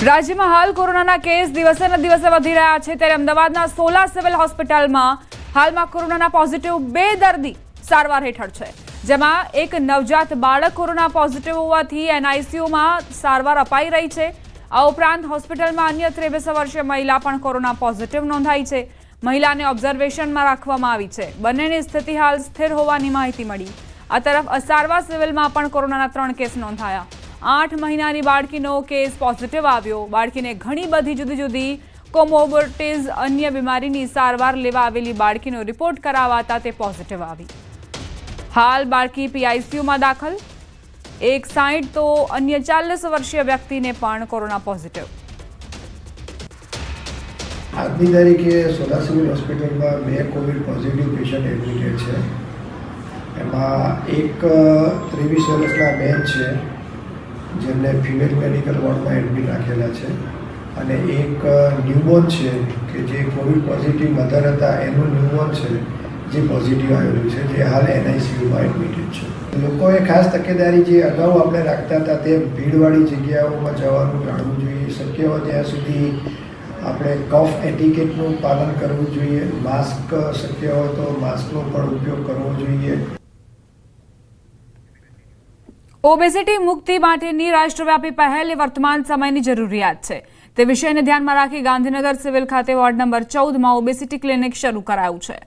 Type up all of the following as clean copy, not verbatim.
રાજ્યમાં હાલ કોરોનાના કેસ દિવસે ને દિવસે વધી રહ્યા છે ત્યારે અમદાવાદના સોલા સિવિલ હોસ્પિટલમાં હાલમાં કોરોનાના પોઝિટિવ 2 દર્દી સારવાર હેઠળ છે, જેમાં એક નવજાત બાળક કોરોના પોઝિટિવ હોવાથી એનઆઈસીયુમાં સારવાર અપાઈ રહી છે। આ ઉપરાંત હોસ્પિટલમાં અન્ય 23 વર્ષીય મહિલા પણ કોરોના પોઝિટિવ નોંધાઈ છે। મહિલાને ઓબ્ઝર્વેશનમાં રાખવામાં આવી છે। બંનેની સ્થિતિ હાલ સ્થિર હોવાની માહિતી મળી। આ તરફ અસારવા સિવિલમાં પણ કોરોનાના 3 કેસ નોંધાયા। 8 મહિનાની બાળકીનો કેસ પોઝિટિવ આવ્યો। બાળકીને ઘણી બધી જુદી જુદી કોમોર્બિડિટીઝ અન્ય બીમારીની સારવાર લેવા આવેલી બાળકીનો રિપોર્ટ કરાવાતા તે પોઝિટિવ આવી। હાલ બાળકી પીઆઈસીયુમાં દાખલ। એક 60 તો અન્ય 40 વર્ષીય વ્યક્તિને પણ કોરોના પોઝિટિવ। આજની તારીખે સોલા સિવિલ હોસ્પિટલમાં 2 કોવિડ પોઝિટિવ પેશન્ટ એડમિટેડ છે। એમાં એક 23 વર્ષના બેન છે જેમને ફિમેલ મેડિકલ વોર્ડમાં એડમિટ રાખેલા છે, અને એક ન્યૂબોર્ન છે કે જે કોવિડ પોઝિટિવ મધર હતા એનું ન્યૂબોર્ન છે જે પોઝિટિવ આવેલું છે, જે હાલ એનઆઈસીયુમાં એડમિટેડ છે। લોકોએ ખાસ તકેદારી જે અગાઉ આપણે રાખતા હતા તે ભીડવાળી જગ્યાઓમાં જવાનું ટાળવું જોઈએ। શક્ય હોય ત્યાં સુધી આપણે કફ એટિકેટનું પાલન કરવું જોઈએ। માસ્ક શક્ય હોય તો માસ્કનો પણ ઉપયોગ કરવો જોઈએ। ઓબેસિટી મુક્તિ માટેની રાષ્ટ્રવ્યાપી પહેલ એ વર્તમાન સમયની જરૂરિયાત છે। તે વિષયને ધ્યાનમાં રાખી ગાંધીનગર સિવિલ ખાતે વોર્ડ નંબર 14માં ઓબેસિટી ક્લિનિક શરૂ કરાયું છે।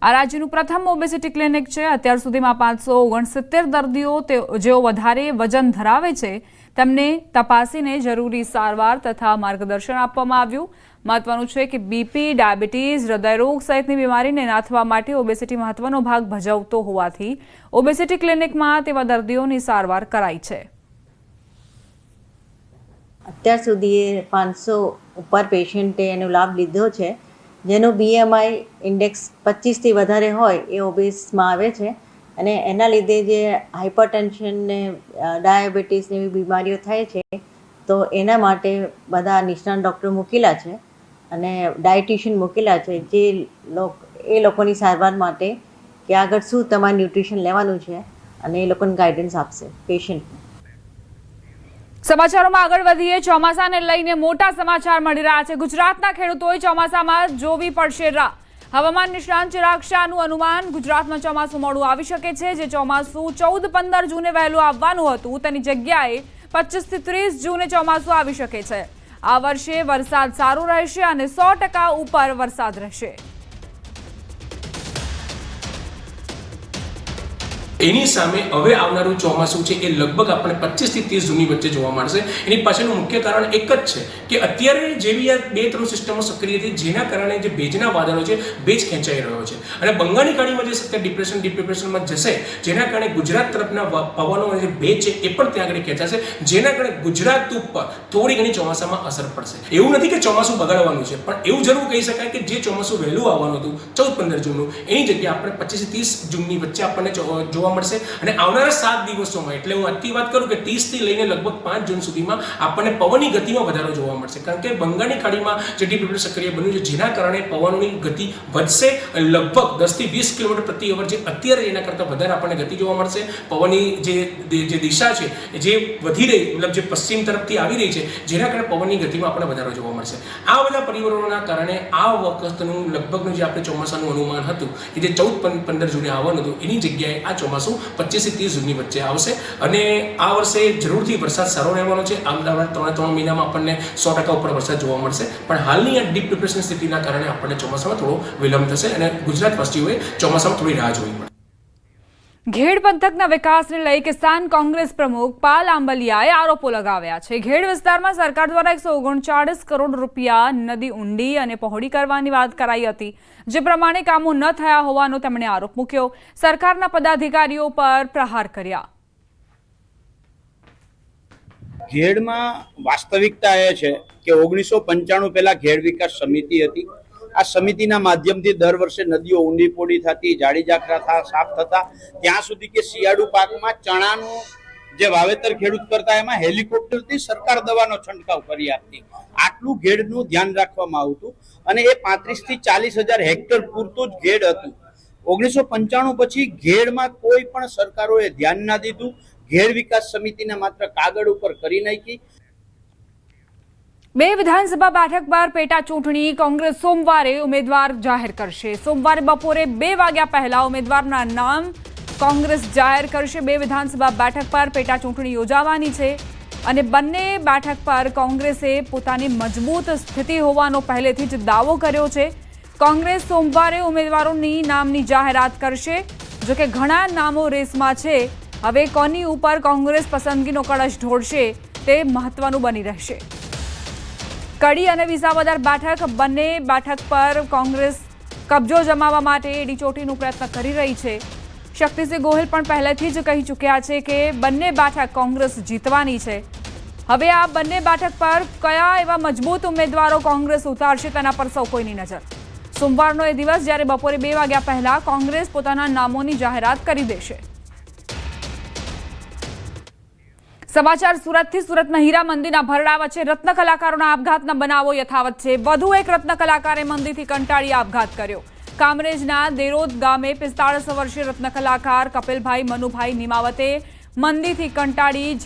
આ રાજ્યનું પ્રથમ ઓબેસિટી ક્લિનિક છે। અત્યાર સુધીમાં 569 દર્દીઓ જેઓ વધારે વજન ધરાવે છે તેમને તપાસીને જરૂરી સારવાર તથા માર્ગદર્શન આપવામાં આવ્યું। મહત્વનું છે કે બીપી, ડાયાબિટીઝ, હૃદયરોગ સહિતની બીમારીને નાથવા માટે ઓબેસિટી મહત્વનો ભાગ ભજવતો હોવાથી ઓબેસિટી ક્લિનિકમાં તેવા દર્દીઓની સારવાર કરાઈ છે। અત્યાર સુધી 500 ઉપર પેશન્ટે એનો લાભ લીધો છે, જેનો BMI ઇન્ડેક્સ 25થી વધારે હોય એ ઓબેસમાં આવે છે, અને એના લીધે જે હાઇપરટેન્શન ને ડાયાબિટીસ જેવી બીમારીઓ થાય છે, તો એના માટે બધા નિષ્ણાત ડૉક્ટર મૂકેલા છે અને ડાયટિશિયન મૂકેલા છે, જે એ લોકોની સારવાર માટે કે આગળ શું તમારે ન્યુટ્રિશન લેવાનું છે અને એ લોકોને ગાઈડન્સ આપશે પેશન્ટને। સમાચારોમાં આગળ વધીએ। ચોમાસાને લઈને મોટા સમાચાર મળી રહ્યા છે। ગુજરાતના ખેડૂતોએ ચોમાસામાં જોવી પડશે રાહ। હવામાન નિષ્ણાંત ચિરાગ શાહનું અનુમાન ગુજરાતમાં ચોમાસું મોડું આવી શકે છે। જે ચોમાસું 14-15 જૂને વહેલું આવવાનું હતું તેની જગ્યાએ 25થી 30 જૂને ચોમાસું આવી શકે છે। આ વર્ષે વરસાદ સારો રહેશે અને 100% ઉપર વરસાદ રહેશે। એની સામે હવે આવનારું ચોમાસું છે એ લગભગ આપણે 25 થી 30 જૂનની વચ્ચે જોવા મળશે। એની પાછળનું મુખ્ય કારણ એક જ છે કે અત્યારે જેવી આ 2-3 સિસ્ટમો સક્રિય હતી, જેના કારણે જે ભેજના વાદળો છે ભેજ ખેંચાઈ રહ્યો છે, અને બંગાળની ખાડીમાં જે સતત ડિપ્રેશનમાં જશે, જેના કારણે ગુજરાત તરફના પવનો જે ભેજ છે એ પણ ત્યાં આગળ ખેંચાશે, જેના કારણે ગુજરાત ઉપર થોડી ઘણી ચોમાસામાં અસર પડશે। એવું નથી કે ચોમાસું બગાડવાનું છે, પણ એવું જરૂર કહી શકાય કે જે ચોમાસું વહેલું આવવાનું હતું 14-15 જૂનનું, એની જગ્યાએ આપણે 25 થી 30 જૂનની વચ્ચે આપણને જોવા મળશે। અને આવનારા 7 દિવસોમાં, એટલે હું આજથી વાત કરું કે 30 થી લઈને લગભગ 5 જૂન સુધીમાં આપણને પવનની ગતિમાં વધારો જોવા મળશે, કારણ કે બંગાળની ખાડીમાં જે ડિપ્રેશન સક્રિય બન્યું છે, જેના કારણે પવનોની ગતિ વધશે। લગભગ 10 થી 20 કિલોમીટર પ્રતિ અવર, જે અત્યારે એના કરતાં વધારે આપણને ગતિ જોવા મળશે। પવનની જે દિશા છે જે વધી રહી, મતલબ જે પશ્ચિમ તરફથી આવી રહી છે, જેના કારણે પવનની ગતિમાં આપણને વધારો જોવા મળશે। આ બધા પરિબળોના કારણે આ વખતનું લગભગનું જે આપણે ચોમાસાનું અનુમાન હતું કે જે 14-15 જૂને આવવાનું હતું, એની જગ્યાએ આ ચોમાસું 25 થી 30 જૂનની વચ્ચે આવશે। અને આ વર્ષે જરૂરથી વરસાદ સારો રહેવાનો છે। આવનારા 3 મહિનામાં આપણને 100% ઉપર વરસાદ જોવા મળશે, પણ હાલની આ ડીપ ડિપ્રેશન સ્થિતિના કારણે આપણને ચોમાસામાં થોડો વિલંબ થશે અને ગુજરાતવાસીઓએ ચોમાસામાં થોડી રાહ જોવી પડશે। ઘેડ પંથકના વિકાસને લઈ કિસાન કોંગ્રેસ પ્રમુખ પાલ આંબલિયાએ આરોપો લગાવ્યા છે। ઘેડ વિસ્તારમાં સરકાર દ્વારા 139 કરોડ રૂપિયા નદી ઊંડી અને પહોળી કરવાની વાત કરાઈ હતી, જે પ્રમાણે કામો ન થયા હોવાનો તેમણે આરોપ મૂક્યો। સરકારના પદાધિકારીઓ પર પ્રહાર કર્યા। ઘેડમાં વાસ્તવિકતા એ છે કે 1995 પહેલા ઘેડ વિકાસ સમિતિ હતી। આ સમિતિના માધ્યમથી દર વર્ષે નદીઓ ઊંડી પોડી થતી, જાડી જાખરા સાફ થતા, ત્યાં સુધી કે શિયાળુ પાકમાં ચણાનું જે વાવેતર ખેડૂત કરતા એમાં હેલિકોપ્ટરથી સરકાર દવાનો છંટકાવ કરી આપતી। આટલું ઘેડનું ધ્યાન રાખવામાં આવતું, અને એ 35 થી 40 હજાર હેક્ટર પૂરતું જ ઘેડ હતું। 1995 પછી ઘેડમાં કોઈ પણ સરકારોએ ધ્યાન ના દીધું। ઘેડ વિકાસ સમિતિને માત્ર કાગળ ઉપર કરી નાખી। બે વિધાનસભા બેઠક પર પેટા ચૂંટણી કોંગ્રેસ સોમવારે ઉમેદવાર જાહેર કરશે. સોમવારે બપોરે 2 વાગ્યા પહેલા ઉમેદવારના નામ કોંગ્રેસ જાહેર કરશે. બે વિધાનસભા બેઠક પર પેટા ચૂંટણી યોજાવાની છે અને બંને બેઠક પર કોંગ્રેસે પોતાની મજબૂત સ્થિતિ હોવાનો પહેલેથી જ દાવો કર્યો છે. કોંગ્રેસ સોમવારે ઉમેદવારોની નામની જાહેરાત કરશે. જોકે ઘણા નામો રેસમાં છે. હવે કોની ઉપર કોંગ્રેસ પસંદગીનો કળશ ઢોળશે તે મહત્વનું બની રહેશે. કડી અને વિસાવદર બેઠક બંને બેઠક પર કોંગ્રેસ કબજો જમાવવા માટે એડી ચોટીનો પ્રયત્ન કરી રહી છે. શક્તિસિંહ ગોહિલ પણ પહેલેથી જ કહી ચૂક્યા છે કે બંને બેઠક કોંગ્રેસ જીતવાની છે. હવે આ બંને બેઠક પર કયા એવા મજબૂત ઉમેદવારો કોંગ્રેસ ઉતારશે તેના પર સૌ કોઈની નજર. સોમવારનો એ દિવસ જ્યારે બપોરે 2 વાગ્યા પહેલા કોંગ્રેસ પોતાના નામોની જાહેરાત કરી દેશે. સમાચાર સુરતથી. સુરતના હીરા મંદિરના ભરડા વચ્ચે રત્ન કલાકારોના આપઘાતના બનાવો યથાવત છે. વધુ એક રત્ન કલાકારે મંદિરથી કંટાળી આપઘાત કર્યો. કામરેજના દેરોદ ગામે 45 વર્ષીય રત્ન કલાકાર કપિલભાઈ મનુભાઈ નિમાવતે મંદિરથી કંટાળી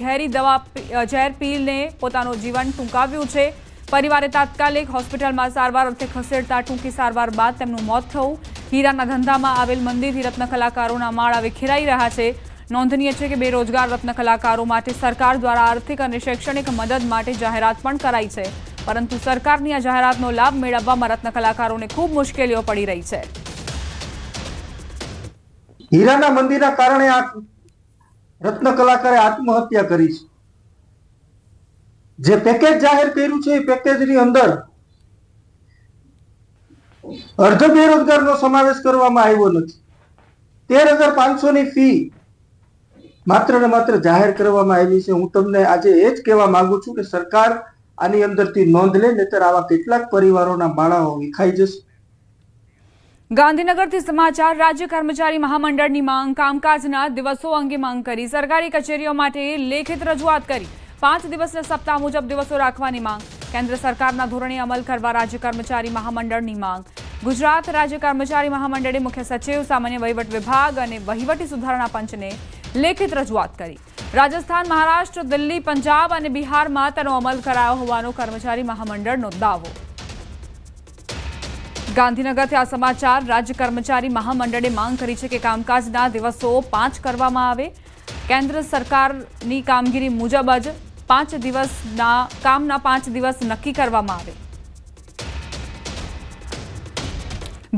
ઝેર પીને પોતાનું જીવન ટૂંકાવ્યું છે. પરિવારે તાત્કાલિક હોસ્પિટલમાં સારવાર અર્થે ખસેડતા ટૂંકી સારવાર બાદ તેમનું મોત થયું. હીરાના ધંધામાં આવેલ મંદિરથી રત્ન કલાકારોના માળા વિખેરાઈ રહ્યા છે. નોંધનીય છે કે બેરોજગાર રત્ન કલાકારો માટે સરકાર દ્વારા આર્થિક અને શૈક્ષણિક મદદ માટે જાહેરાત પણ કરાઈ છે. પરંતુ સરકારની આ જાહેરાતનો લાભ મેળવવામાં રત્ન કલાકારોને ખૂબ મુશ્કેલીઓ પડી રહી છે. હીરાના મંદિરના કારણે આ રત્ન કલાકારે આત્મહત્યા કરી છે. જે પેકેજ જાહેર કર્યું છે એ પેકેજની અંદર અર્ધ બેરોજગારનો સમાવેશ કરવામાં આવ્યો નથી. 13,500 ની ફી માત્ર ને માત્ર જાહેર કરવામાં આવી છે. હું તમને આજે એ જ કહેવા માંગુ છું કે સરકાર આની અંદરથી નોંધ લે, નહીતર આવા કેટલાક પરિવારોના માળાઓ વિખાઈ જશે. ગાંધીનગરથી સમાચાર. રાજ્ય કર્મચારી મહામંડળની માંગ. કામકાજના દિવસો અંગે માંગ કરી. સરકારી કચેરીઓ માટે લેખિત રજૂઆત કરી. 5 દિવસના સપ્તાહ મુજબ દિવસો રાખવાની માંગ. કેન્દ્ર સરકારના ધોરણે અમલ કરવા રાજ્ય કર્મચારી મહામંડળની માંગ. ગુજરાત રાજ્ય કર્મચારી મહામંડળે મુખ્ય સચિવ, સામાન્ય વહીવટ વિભાગ અને વહીવટી સુધારણા પંચને લેખિત રજૂઆત કરી. રાજસ્થાન, મહારાષ્ટ્ર, દિલ્હી, પંજાબ અને બિહારમાં તેનો અમલ કરાયો હોવાનો કર્મચારી મહામંડળનો દાવો. ગાંધીનગરથી આ સમાચાર. રાજ્ય કર્મચારી મહામંડળે માંગ કરી છે કે કામકાજના દિવસો 5 કરવામાં આવે. કેન્દ્ર સરકારની કામગીરી મુજબ જ 5 દિવસના કામના 5 દિવસ નક્કી કરવામાં આવે.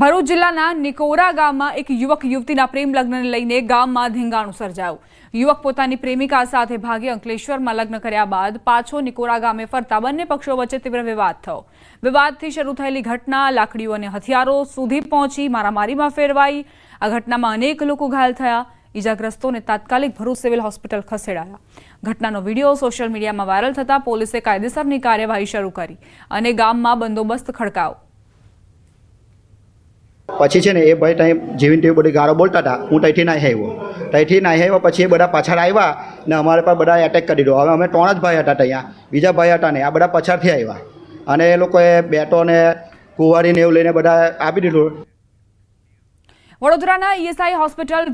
ભરૂચ જિલ્લાના નિકોરા ગામમાં એક યુવક યુવતીના પ્રેમ લગ્નને લઈને ગામમાં ધીંગાણું સર્જાયું. યુવક પોતાની પ્રેમિકા સાથે ભાગે અંકલેશ્વરમાં લગ્ન કર્યા બાદ પાછો નિકોરા ગામે ફરતા બંને પક્ષો વચ્ચે તીવ્ર વિવાદ થયો. વિવાદથી શરૂ થયેલી ઘટના લાકડીઓ અને હથિયારો સુધી પહોંચી મારામારીમાં ફેરવાઈ. આ ઘટનામાં અનેક લોકો ઘાયલ થયા. ઇજાગ્રસ્તોને તાત્કાલિક ભરૂચ સિવિલ હોસ્પિટલ ખસેડાયા. ઘટનાનો વિડીયો સોશિયલ મીડિયામાં વાયરલ થતા પોલીસે કાયદેસરની કાર્યવાહી શરૂ કરી અને ગામમાં બંદોબસ્ત ખડકાયો. પછી છે ને એ ભાઈ ત્યાં જેવી તેવી બધી ગાળો બોલતા હતા. હું ત્યાંથી નાહી આવ્યો. પછી એ બધા પાછળ આવ્યા ને અમારે પર બધા એટેક કરી દીધો. હવે અમે 3 જ ભાઈ હતા ત્યાં, બીજા ભાઈ હતા ને આ બધા પાછળથી આવ્યા અને એ લોકોએ બેટો ને કુંવારી ને એવું લઈને બધા આપી દીધું. વડોદરાના ઈએસઆઈ હોસ્પિટલ